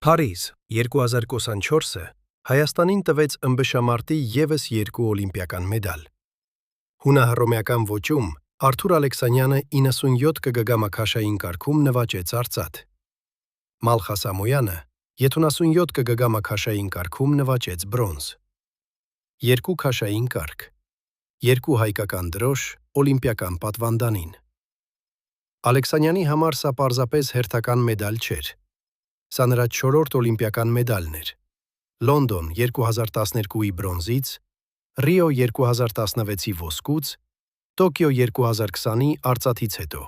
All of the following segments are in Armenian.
Փարիզ 2024-ը Հայաստանին տվեց ըմբշամարտի ևս 2 օլիմպիական մեդալ։ Հունահռոմեական ոճում Արթուր Ալեքսանյանը 97 կգ կարգում նվաճեց արծաթ։ Մալխաս Ամոյանը 77 կգ կարգում նվաճեց բրոնզ։ 2 քաշային կարգ, 2 հայկական դրոշ օլիմպիական պատվանդանին։ Ալեքսանյանի համար սա պարզապես հերթական մեդալ չէր։ Սա նրա 4-րդ օլիմպիական մեդալն էր։ Լոնդոն 2012-ի բրոնզից, Ռիո 2016-ի ոսկուց, Տոկիո 2020-ի արծաթից հետո,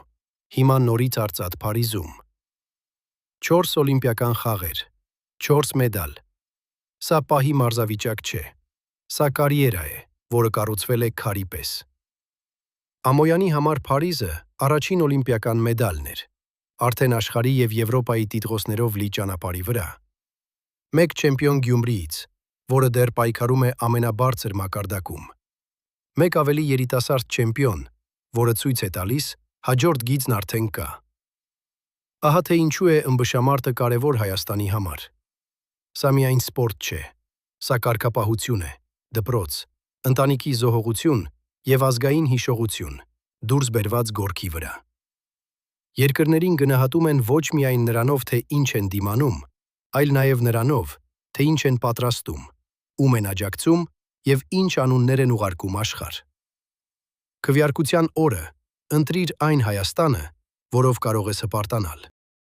հիմա նորից արծաթ Փարիզում։ 4 օլիմպիական խաղեր, 4 մեդալ։ Սա պահի մարզավիճակ չէ, սա կարիերա է, որը կառուցվել է քարի պես։ Ամոյանի համար Փարիզը առաջին օլիմպիական մեդալն էր, արդեն աշխարհի և Եվրոպայի տիտղոսներով լի ճանապարհի վրա։ Մեկ չեմպիոն Գյումրիից, որը դեռ պայքարում է ամենաբարձր մակարդակում։ Մեկ ավելի երիտասարդ չեմպիոն, որը ցույց է տալիս հաջորդ գիծն արդեն կա։ Ահա թե ինչու է ըմբշամարտը կարևոր Հայաստանի համար։ Սա միայն սպորտ չէ, սա կարգապահություն է, դպրոց, ընտանիքի զոհողություն և ազգային հիշողություն, դուրս բերված գորքի վրա։ Երկրներին գնահատում են ոչ միայն նրանով, թե ինչ են դիմանում, այլ նաև նրանով, թե ինչ են պատրաստում, ում են աջակցում և ինչ անուններ են ուղարկում աշխարհ։ Քվեարկության օրը ընտրիր այն Հայաստանը, որով կարող ես հպարտանալ։